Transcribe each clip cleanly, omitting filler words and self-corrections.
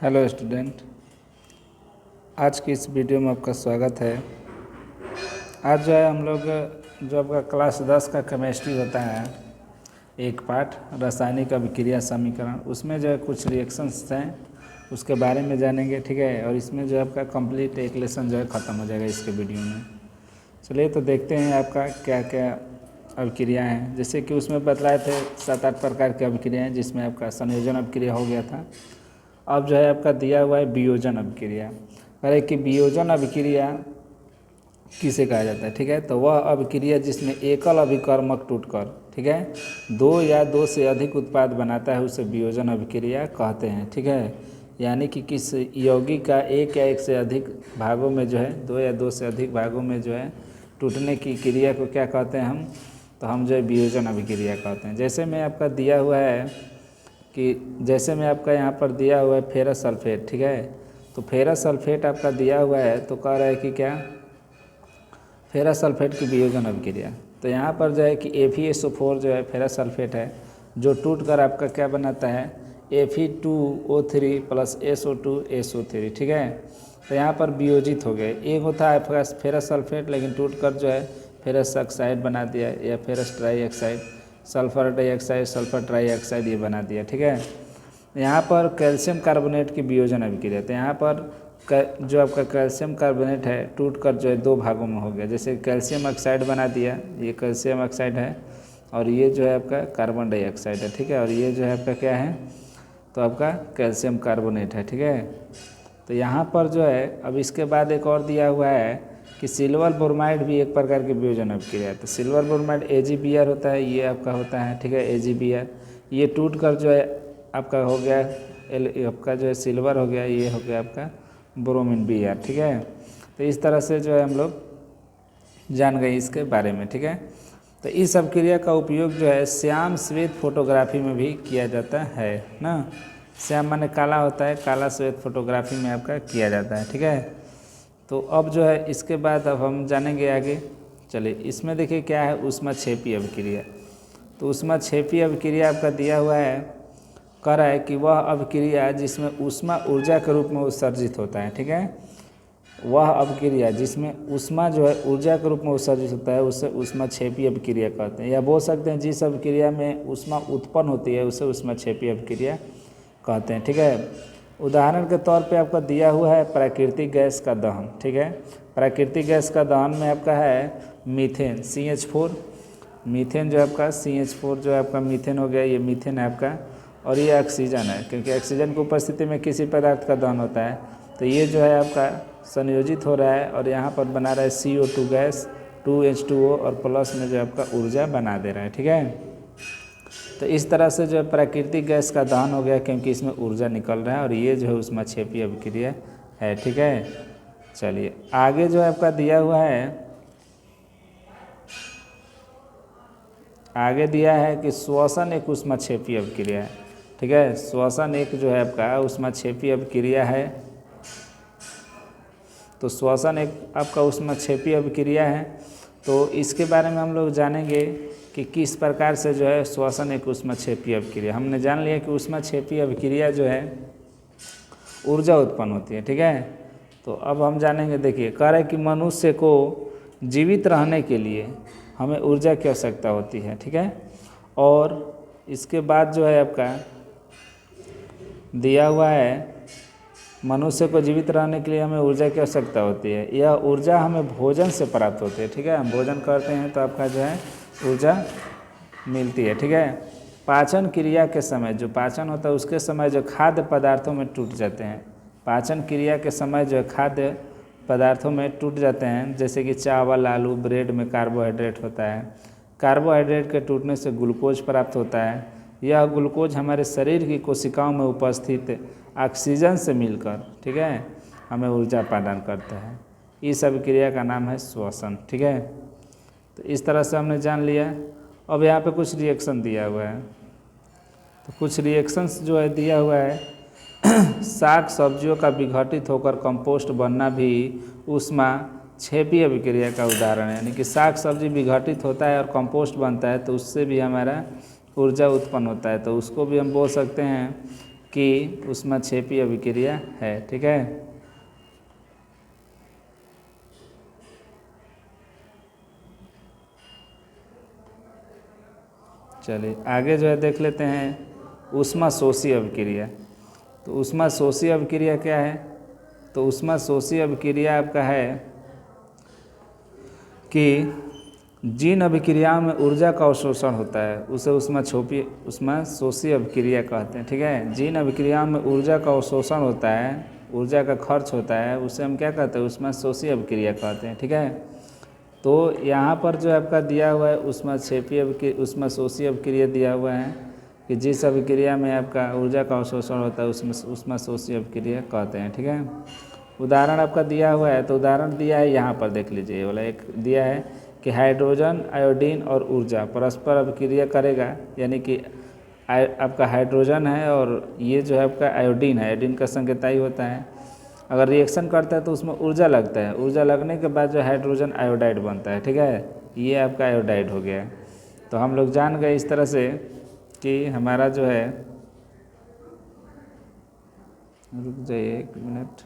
Hello student, आज की इस वीडियो में आपका स्वागत है। आज जो है हम लोग जो आपका क्लास 10 का केमिस्ट्री होता है, एक पार्ट रासायनिक अभिक्रिया समीकरण, उसमें जो है कुछ रिएक्शंस हैं उसके बारे में जानेंगे। ठीक है, और इसमें जो है आपका कंप्लीट एक लेसन जो है ख़त्म हो जाएगा इसके वीडियो में। चलिए तो देखते हैं आपका क्या क्या अभिक्रिया हैं। जैसे कि उसमें बतलाए थे 7-8 प्रकार की अभिक्रियाएँ, जिसमें आपका संयोजन अभिक्रिया हो गया था। अब जो है आपका दिया हुआ है वियोजन अभिक्रिया। अरे कि वियोजन अभिक्रिया किसे कहा जाता है? ठीक है, तो वह अभिक्रिया जिसमें एकल अभिकर्मक टूटकर, ठीक है, दो या दो से अधिक उत्पाद बनाता है उसे वियोजन अभिक्रिया कहते हैं। ठीक है, यानी कि किस यौगिक का एक या एक से अधिक भागों में जो है, दो या दो से अधिक भागों में जो है टूटने की क्रिया को क्या कहते हैं हम? तो हम जो है वियोजन अभिक्रिया कहते हैं। जैसे में आपका दिया हुआ है कि जैसे में आपका यहाँ पर दिया हुआ है फेरस सल्फेट। ठीक है, तो फेरस सल्फेट आपका दिया हुआ है तो कह रहा है कि क्या? फेरस सल्फेट की वियोजन अभिक्रिया। तो यहाँ पर जो है कि FeSO4 जो है फेरस सल्फेट है, जो टूट कर आपका क्या बनाता है? Fe2O3 plus SO2 SO3। ठीक है, तो यहाँ पर वियोजित हो गए। एक होता है फेरस सल्फेट, लेकिन टूट कर जो है फेरस ऑक्साइड बना दिया, या ferrous trioxide, sulphur dioxide, sulphur trioxide ये बना दिया। ठीक है, यहाँ पर कैल्शियम कार्बोनेट की वियोजन अभिक्रिया। तो यहाँ पर जो आपका कैल्शियम कार्बोनेट है टूट कर जो है दो भागों में हो गया। जैसे कैल्शियम ऑक्साइड बना दिया, ये कैल्शियम ऑक्साइड है, और ये जो है आपका कार्बन डाइऑक्साइड है। ठीक है, और ये जो है आपका क्या है? तो आपका कैल्शियम कार्बोनेट है। ठीक है, तो यहाँ पर जो है अब इसके बाद एक और दिया हुआ है कि सिल्वर ब्रोमाइड भी एक प्रकार की वियोजन अभिक्रिया है। तो सिल्वर ब्रोमाइड AgBr होता है, ये आपका होता है। ठीक है, AgBr ये टूट कर जो है आपका हो गया आपका जो है सिल्वर हो गया, ये हो गया आपका ब्रोमीन Br। ठीक है, तो इस तरह से जो है हम लोग जान गए इसके बारे में। ठीक है, तो इस अभिक्रिया का उपयोग जो है श्याम श्वेत फोटोग्राफी में भी किया जाता है ना। श्याम माने काला होता है, काला श्वेत फोटोग्राफी में आपका किया जाता है। ठीक है, तो अब जो है इसके बाद अब हम जानेंगे आगे। चलिए इसमें देखिए क्या है, ऊष्माक्षेपी अभिक्रिया। तो ऊष्माक्षेपी अभिक्रिया आपका दिया हुआ है, कह रहा है कि वह अभिक्रिया जिसमें ऊष्मा ऊर्जा के रूप में उत्सर्जित होता है। ठीक है, वह अभिक्रिया जिसमें ऊष्मा जो है ऊर्जा के रूप में उत्सर्जित होता है उसे ऊष्माक्षेपी अभिक्रिया कहते हैं। या बोल सकते हैं जिस अभिक्रिया में ऊष्मा उत्पन्न होती है उसे ऊष्माक्षेपी अभिक्रिया कहते हैं। ठीक है, उदाहरण के तौर पे आपका दिया हुआ है प्राकृतिक गैस का दहन। ठीक है, प्राकृतिक गैस का दहन में आपका है मीथेन CH4, मीथेन जो आपका CH4 जो है आपका मीथेन हो गया, ये मीथेन है आपका, और ये ऑक्सीजन है, क्योंकि ऑक्सीजन की उपस्थिति में किसी पदार्थ का दहन होता है। तो ये जो है आपका संयोजित हो रहा है और यहाँ पर बना रहा है CO2 गैस 2H2O, और प्लस में जो आपका ऊर्जा बना दे रहा है। ठीक है, तो इस तरह से जो है प्राकृतिक गैस का दहन हो गया, क्योंकि इसमें ऊर्जा निकल रहा है, और ये जो है ऊष्माक्षेपी अभिक्रिया है। ठीक है, चलिए आगे जो है आपका दिया हुआ है, आगे दिया है कि श्वसन एक ऊष्माक्षेपी अभिक्रिया है। ठीक है, श्वसन एक जो है आपका ऊष्माक्षेपी अभिक्रिया है। तो श्वसन एक आपका ऊष्माक्षेपी अभिक्रिया है। तो इसके बारे में हम लोग जानेंगे कि किस प्रकार से जो है श्वसन एक ऊष्माक्षेपी अभिक्रिया। हमने जान लिया कि ऊष्माक्षेपी अभिक्रिया जो है ऊर्जा उत्पन्न होती है। ठीक है, तो अब हम जानेंगे। देखिए कह रहा है कि मनुष्य को जीवित रहने के लिए हमें ऊर्जा की आवश्यकता होती है। ठीक है, और इसके बाद जो है आपका दिया हुआ है मनुष्य को जीवित रहने के लिए हमें ऊर्जा की आवश्यकता होती है। यह ऊर्जा हमें भोजन से प्राप्त होती है। ठीक है, हम भोजन करते हैं तो आपका जो है ऊर्जा मिलती है। ठीक है, पाचन क्रिया के समय जो पाचन होता है उसके समय जो खाद्य पदार्थों में टूट जाते हैं, पाचन क्रिया के समय जो खाद्य पदार्थों में टूट जाते हैं, जैसे कि चावल, आलू, ब्रेड में कार्बोहाइड्रेट होता है। कार्बोहाइड्रेट के टूटने से ग्लूकोज प्राप्त होता है। यह ग्लूकोज हमारे शरीर की कोशिकाओं में उपस्थित ऑक्सीजन से मिलकर, ठीक है, हमें ऊर्जा प्रदान करता है। इस अभिक्रिया का नाम है श्वसन। ठीक है, तो इस तरह से हमने जान लिया। अब यहाँ पे कुछ रिएक्शन दिया हुआ है, तो कुछ रिएक्शंस जो है दिया हुआ है साग सब्जियों का विघटित होकर कंपोस्ट बनना भी ऊष्माक्षेपी अभिक्रिया का उदाहरण है। यानी कि साग सब्जी विघटित होता है और कंपोस्ट बनता है, तो उससे भी हमारा ऊर्जा उत्पन्न होता है। तो उसको भी हम बोल सकते हैं की ऊष्माक्षेपी अभिक्रिया है। ठीक है, चलिए आगे जो है देख लेते हैं ऊष्माशोषी अभिक्रिया। तो ऊष्माशोषी अभिक्रिया क्या है? तो ऊष्माशोषी अभिक्रिया आपका है कि जिन अभिक्रियाओं में ऊर्जा का अवशोषण होता है उसे ऊष्माशोषी अभिक्रिया कहते हैं। ठीक है, जिन अभिक्रियाओं में ऊर्जा का अवशोषण होता है, ऊर्जा का खर्च होता है, उसे हम क्या कहते हैं? ऊष्माशोषी अभिक्रिया कहते हैं। ठीक है, तो यहाँ पर जो आपका दिया हुआ है ऊष्माशोषी अभिक्रिया दिया हुआ है कि जिस अभिक्रिया में आपका ऊर्जा का अवशोषण होता है उसमें ऊष्माशोषी अभिक्रिया कहते हैं। ठीक है, उदाहरण आपका दिया हुआ है, तो उदाहरण दिया है यहाँ पर देख लीजिए। ये वाला एक दिया है कि हाइड्रोजन, आयोडीन और ऊर्जा परस्पर अभिक्रिया करेगा, यानी कि आपका हाइड्रोजन है और ये जो है आपका आयोडीन है, आयोडीन का संकेताई होता है। अगर रिएक्शन करता है तो उसमें ऊर्जा लगता है, ऊर्जा लगने के बाद जो हाइड्रोजन आयोडाइड बनता है। ठीक है, ये आपका आयोडाइड हो गया है। तो हम लोग जान गए इस तरह से कि हमारा जो है, रुक जाइए 1 मिनट,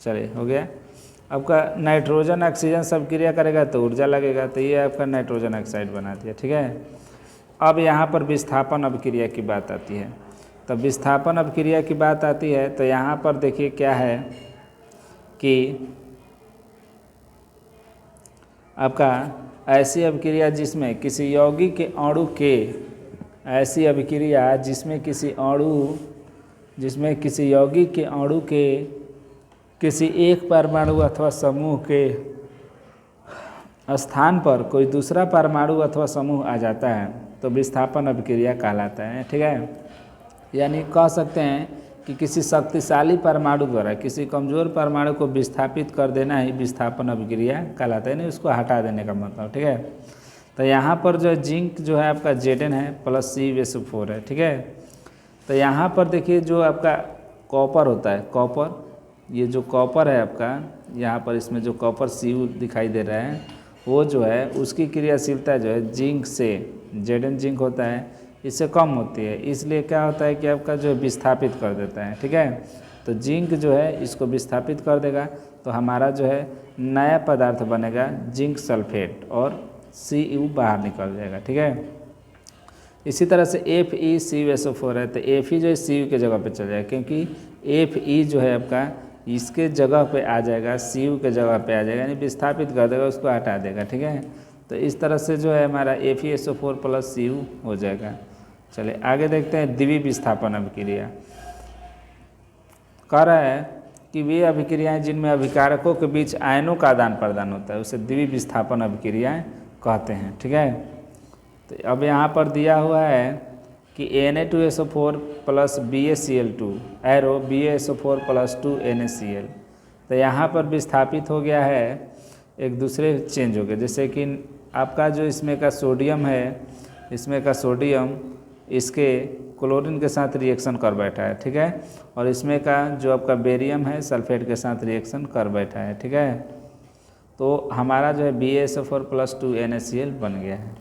चलिए हो गया। आपका नाइट्रोजन ऑक्सीजन सब क्रिया करेगा तो ऊर्जा लगेगा, तो ये आपका नाइट्रोजन ऑक्साइड बना दिया। ठीक है, अब यहाँ पर विस्थापन अभिक्रिया की बात आती है। तो विस्थापन अभिक्रिया की बात आती है तो यहाँ पर देखिए क्या है कि आपका ऐसी अभिक्रिया जिसमें किसी यौगिक के अणु के ऐसी अभिक्रिया जिसमें किसी यौगिक के अणु के किसी एक परमाणु अथवा समूह के स्थान पर कोई दूसरा परमाणु अथवा समूह आ जाता है तो विस्थापन अभिक्रिया कहलाता है। ठीक है, यानी कह सकते हैं कि किसी शक्तिशाली परमाणु द्वारा किसी कमज़ोर परमाणु को विस्थापित कर देना ही विस्थापन अभिक्रिया कहलाता है, नहीं उसको हटा देने का मतलब। ठीक है, तो यहाँ पर जो जिंक जो है आपका Zn है प्लस CuSO4 है। ठीक है, तो यहाँ पर देखिए जो आपका कॉपर होता है, कॉपर, ये जो कॉपर है आपका यहाँ पर इसमें जो कॉपर Cu दिखाई दे रहा है वो जो है उसकी क्रियाशीलता जो है जिंक से, Zn जिंक होता है, इससे कम होती है। इसलिए क्या होता है कि आपका जो है विस्थापित कर देता है। ठीक है, तो जिंक जो है इसको विस्थापित कर देगा तो हमारा जो है नया पदार्थ बनेगा जिंक सल्फेट और Cu बाहर निकल जाएगा। ठीक है, इसी तरह से FeCuSO4 है तो Fe जो है Cu के जगह पे चल जाएगा, क्योंकि Fe जो है आपका इसके जगह पे आ जाएगा, Cu के जगह पे आ जाएगा, यानी विस्थापित कर देगा, उसको हटा देगा। ठीक है, तो इस तरह से जो है हमारा FeSO4 प्लस Cu हो जाएगा। चलिए आगे देखते हैं द्विवीय विस्थापन अभिक्रिया। कह रहा है कि वे अभिक्रियाएं जिनमें अभिकारकों के बीच आयनों का आदान प्रदान होता है उसे द्विवीय विस्थापन अभिक्रियाएं कहते हैं। ठीक है, तो अब यहाँ पर दिया हुआ है कि Na2SO4 plus BaCl2 arrow BaSO4 plus 2 NaCl, तो यहाँ पर विस्थापित हो गया है, एक दूसरे चेंज हो गए। जैसे कि आपका जो इसमें का सोडियम है, इसमें का सोडियम इसके क्लोरीन के साथ रिएक्शन कर बैठा है। ठीक है, और इसमें का जो आपका बेरियम है सल्फेट के साथ रिएक्शन कर बैठा है। ठीक है, तो हमारा जो है BaSO4 प्लस 2 NaCl बन गया है।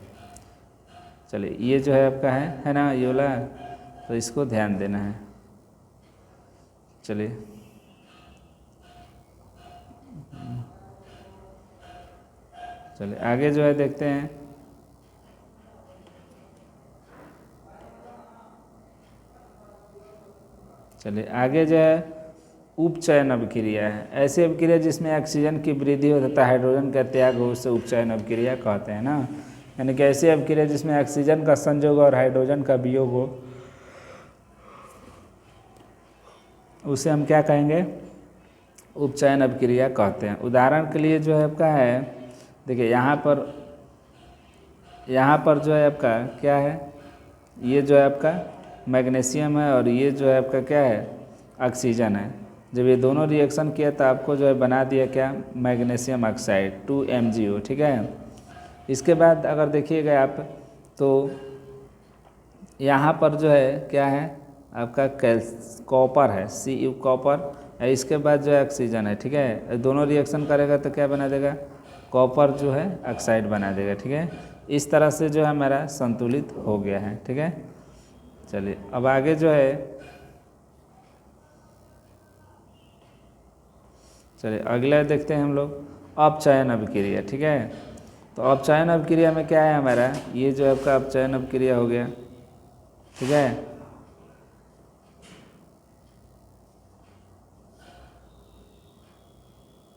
चलिए ये जो है आपका है ना ये वाला, तो इसको ध्यान देना है। चलिए आगे जो है देखते हैं। चलिए आगे जो है उपचयन अभिक्रिया है। ऐसी अभिक्रिया जिसमें ऑक्सीजन की वृद्धि हो तथा हाइड्रोजन का त्याग हो उसे उपचयन अभिक्रिया कहते हैं ना, यानी कि ऐसी अभिक्रिया जिसमें ऑक्सीजन का संयोग और हाइड्रोजन का वियोग हो उसे हम क्या कहेंगे? उपचयन अभिक्रिया कहते हैं। उदाहरण के लिए जो है आपका है, देखिए यहाँ पर जो है आपका क्या है, ये जो है आपका मैग्नीशियम है और ये जो है आपका क्या है, ऑक्सीजन है। जब ये दोनों रिएक्शन किया तो आपको जो है बना दिया क्या, मैग्नीशियम ऑक्साइड 2MgO। ठीक है, इसके बाद अगर देखिएगा आप तो यहाँ पर जो है क्या है आपका कॉपर है, Cu कॉपर, इसके बाद जो है ऑक्सीजन है। ठीक है, दोनों रिएक्शन करेगा तो क्या बना देगा, कॉपर जो है ऑक्साइड बना देगा। ठीक है, इस तरह से जो है हमारा संतुलित हो गया है। ठीक है, चलिए अब आगे जो है, चलिए अगला देखते हैं हम लोग अपचयन अभिक्रिया। ठीक है, तो अपचयन अभिक्रिया में क्या है हमारा, ये जो आपका अपचयन अभिक्रिया हो गया। ठीक है,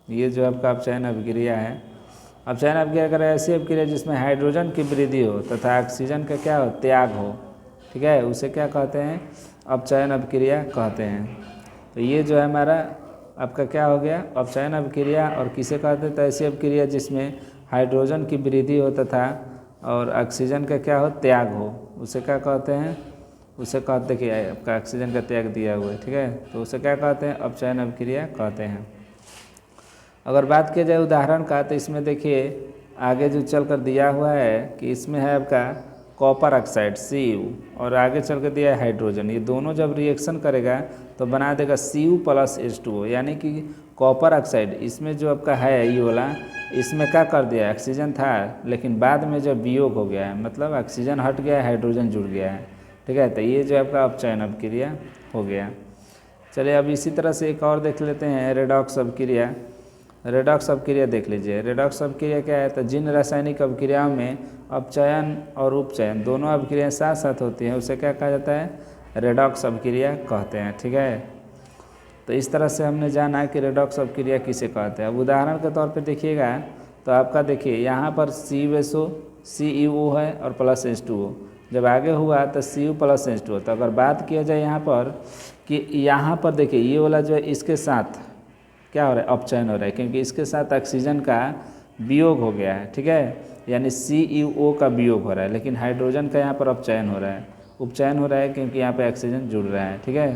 ये जो आपका अपचयन अभिक्रिया है, अपचयन अभिक्रिया अगर ऐसी अभिक्रिया जिसमें हाइड्रोजन की वृद्धि हो तथा ऑक्सीजन का क्या हो, त्याग हो। ठीक है, उसे क्या कहते हैं, अपचयन अभिक्रिया कहते हैं। तो ये जो है हमारा आपका क्या हो गया, अपचयन अभिक्रिया। और किसे कहते हैं, तो ऐसी अभिक्रिया जिसमें हाइड्रोजन की वृद्धि हो तथा और ऑक्सीजन का क्या हो, त्याग हो, उसे क्या कहते हैं, उसे कहते कि आपका ऑक्सीजन का त्याग दिया हुआ है। ठीक है, तो उसे क्या कहते हैं, अपचयन अभिक्रिया कहते हैं। अगर बात की जाए उदाहरण का, तो इसमें देखिए आगे जो चल कर दिया हुआ है कि इसमें है आपका कॉपर ऑक्साइड Cu और आगे चल कर दिया है हाइड्रोजन। ये दोनों जब रिएक्शन करेगा तो बना देगा Cu प्लस H2O, यानी कि कॉपर ऑक्साइड इसमें जो आपका है ये वाला, इसमें क्या कर दिया, ऑक्सीजन था लेकिन बाद में जब वियोग हो गया है, मतलब ऑक्सीजन हट गया, हाइड्रोजन जुड़ गया है। ठीक है, तो ये जो आपका अपचयन अभिक्रिया हो गया। चलिए अब इसी तरह से एक और देख लेते हैं, रेडॉक्स अभिक्रिया। रेडॉक्स अभिक्रिया देख लीजिए। रेडॉक्स अभिक्रिया क्या है, तो जिन रासायनिक अभिक्रियाओं में अपचयन और उपचयन दोनों अभिक्रियाएं साथ साथ होती हैं उसे क्या कहा जाता है, रेडॉक्स अभिक्रिया कहते हैं। ठीक है, तो इस तरह से हमने जाना कि रेडॉक्स अभिक्रिया किसे कहते हैं। अब उदाहरण के तौर पे देखिएगा तो आपका देखिए यहाँ पर CuSO CuO है और प्लस H2O, जब आगे हुआ तो Cu प्लस H2O। तो अगर बात किया जाए यहाँ पर कि यहाँ पर देखिए ये वाला जो है इसके साथ क्या हो रहा है, अपचयन हो रहा है, क्योंकि इसके साथ ऑक्सीजन का वियोग हो गया है। ठीक है, यानी CuO का वियोग हो रहा है, लेकिन हाइड्रोजन का यहाँ पर अपचयन हो रहा है, उपचयन हो रहा है क्योंकि यहाँ पे ऑक्सीजन जुड़ रहा है। ठीक है,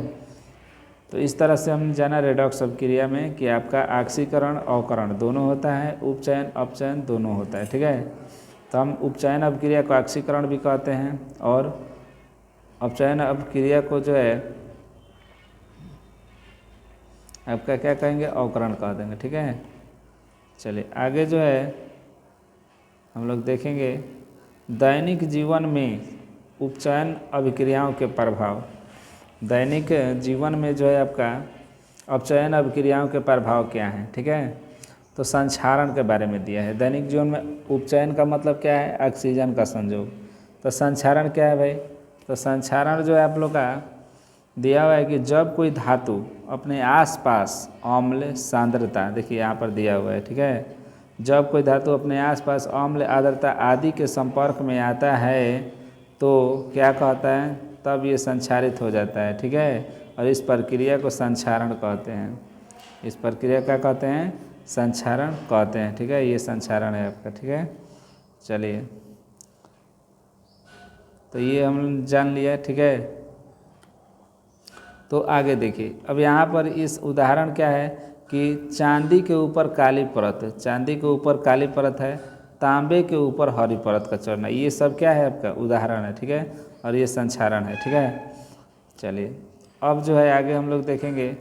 तो इस तरह से हमने जाना रेडॉक्स अभिक्रिया में कि आपका ऑक्सीकरण अवकरण दोनों होता है, उपचयन अपचयन दोनों होता है। ठीक है, तो हम उपचयन अभिक्रिया को ऑक्सीकरण भी कहते हैं और अपचयन अभिक्रिया को जो है आपका क्या कहेंगे, अवकरण कह देंगे। ठीक है, चलिए आगे जो है हम लोग देखेंगे दैनिक जीवन में उपचयन अभिक्रियाओं के प्रभाव। दैनिक जीवन में जो है आपका अपचयन अभिक्रियाओं के प्रभाव क्या हैं। ठीक है, तो संक्षारण के बारे में दिया है। दैनिक जीवन में उपचयन का मतलब क्या है, ऑक्सीजन का संयोग। तो संक्षारण क्या है भाई, तो संक्षारण जो है आप लोग का दिया हुआ है कि जब कोई धातु अपने आसपास अम्ल सांद्रता, देखिए यहाँ पर दिया हुआ है। ठीक है, जब कोई धातु अपने आसपास अम्ल आर्द्रता आदि के संपर्क में आता है तो क्या कहता है, तब ये संक्षारित हो जाता है। ठीक है, और इस प्रक्रिया को संक्षारण कहते हैं। इस प्रक्रिया क्या कहते हैं, संक्षारण कहते हैं। ठीक है, ये संक्षारण है आपका। ठीक है, चलिए तो ये हम जान लिया। ठीक है, तो आगे देखिए अब यहाँ पर इस उदाहरण क्या है कि चांदी के ऊपर काली परत, चांदी के ऊपर काली परत है, तांबे के ऊपर हरी परत का चढ़ना, ये सब क्या है आपका उदाहरण है। ठीक है, और ये संक्षारण है। ठीक है, चलिए अब जो है आगे हम लोग देखेंगे,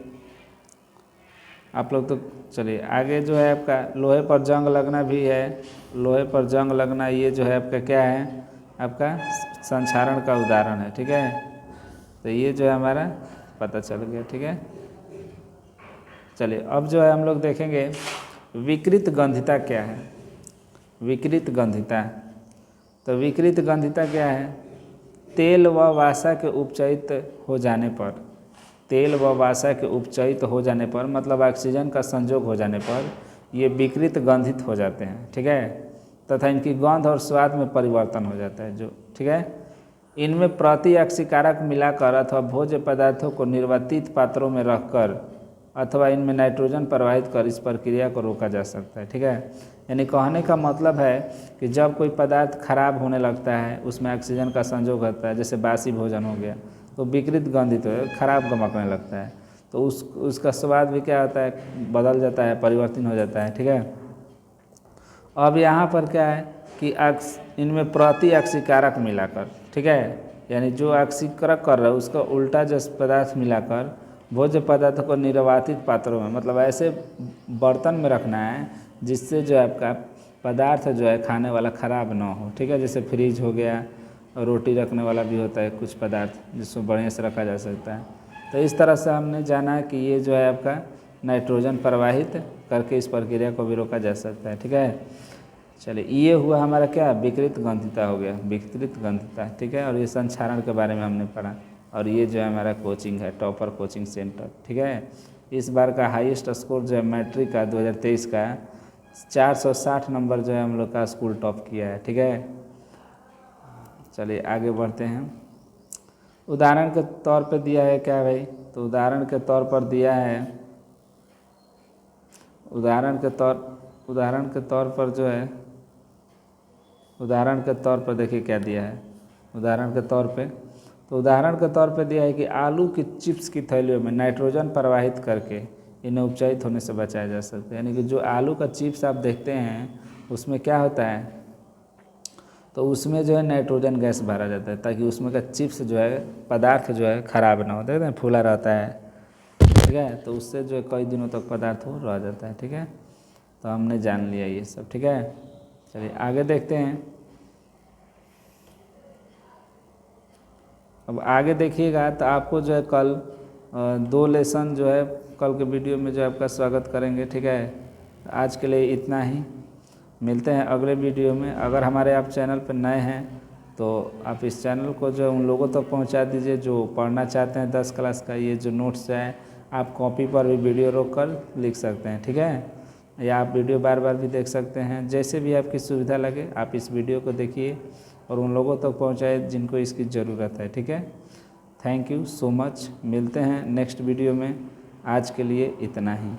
आप लोग तो चलिए आगे जो है आपका लोहे पर जंग लगना भी है। लोहे पर जंग लगना ये जो है आपका क्या है, आपका संक्षारण का उदाहरण है। ठीक है, तो ये जो है हमारा पता चल गया। ठीक है, चलिए अब जो है हम लोग देखेंगे विकृत गंधिता क्या है। विकृत गंधिता, तो विकृत गंधिता क्या है, तेल व वासा के उपचयित हो जाने पर, तेल व वासा के उपचयित हो जाने पर मतलब ऑक्सीजन का संयोग हो जाने पर ये विकृत गंधित हो जाते हैं। ठीक है, तथा इनकी गंध और स्वाद में परिवर्तन हो जाता है जो। ठीक है, इनमें प्रति ऑक्सीकारक मिलाकर अथवा भोज्य पदार्थों को निर्वातित पात्रों में रखकर अथवा इनमें नाइट्रोजन प्रवाहित कर इस प्रक्रिया को रोका जा सकता है। ठीक है, यानी कहने का मतलब है कि जब कोई पदार्थ खराब होने लगता है, उसमें ऑक्सीजन का संयोग होता है, जैसे बासी भोजन हो गया तो विकृत गंधित हो, खराब गमकने लगता है, तो उसका स्वाद भी क्या होता है, बदल जाता है, परिवर्तन हो जाता है। ठीक है, अब यहाँ पर क्या है कि इनमें प्रति ऑक्सीकारक मिलाकर, ठीक है, यानी जो ऑक्सीकारक कर रहा है उसका उल्टा जो पदार्थ मिलाकर भोज्य पदार्थों को निर्वातित पात्रों में, मतलब ऐसे बर्तन में रखना है जिससे जो है आपका पदार्थ जो है खाने वाला ख़राब ना हो, ठीक है। जैसे फ्रिज हो गया, रोटी रखने वाला भी होता है कुछ पदार्थ जिसको बढ़िया से रखा जा सकता है। तो इस तरह से हमने जाना है कि ये जो है आपका नाइट्रोजन प्रवाहित करके इस प्रक्रिया को भी रोका जा सकता है, ठीक है। चलिए, ये हुआ हमारा क्या, विकृत ग्रंथिता हो गया, विकृत ग्रंथिता, ठीक है। और ये संक्षारण के बारे में हमने पढ़ा। और ये जो है हमारा कोचिंग है, टॉपर कोचिंग सेंटर, ठीक है। इस बार का हाईएस्ट स्कोर जो है मैट्रिक का 2023 का 460 नंबर जो है हम लोग का स्कूल टॉप किया है, ठीक है। चलिए आगे बढ़ते हैं। उदाहरण के तौर पे दिया है क्या भाई, तो उदाहरण के तौर पर दिया है, उदाहरण के तौर पर देखिए क्या दिया है। उदाहरण के तौर पे दिया है कि आलू की चिप्स की थैलियों में नाइट्रोजन प्रवाहित करके इन्हें उपचारित होने से बचाया जा सकता है। यानी कि जो आलू का चिप्स आप देखते हैं उसमें क्या होता है, तो उसमें जो है नाइट्रोजन गैस भरा जाता है ताकि उसमें का चिप्स जो है पदार्थ जो है ख़राब ना हो, देखते हैं फूला रहता है, ठीक है। तो उससे जो है कई दिनों तक पदार्थ वो रह जाता है, ठीक है। तो हमने जान लिया ये सब, ठीक है। चलिए आगे देखते हैं। अब आगे देखिएगा तो आपको जो है कल 2 लेसन जो है कल के वीडियो में जो आपका स्वागत करेंगे, ठीक है। आज के लिए इतना ही, मिलते हैं अगले वीडियो में। अगर हमारे आप चैनल पर नए हैं तो आप इस चैनल को जो उन लोगों तक पहुंचा दीजिए जो पढ़ना चाहते हैं 10 क्लास का। ये जो नोट्स है आप कॉपी पर भी वीडियो रोक कर लिख सकते हैं, ठीक है। या आप वीडियो बार बार भी देख सकते हैं, जैसे भी आपकी सुविधा लगे आप इस वीडियो को देखिए और उन लोगों तक पहुँचाए जिनको इसकी ज़रूरत है, ठीक है। थैंक यू सो मच, मिलते हैं नेक्स्ट वीडियो में। आज के लिए इतना ही।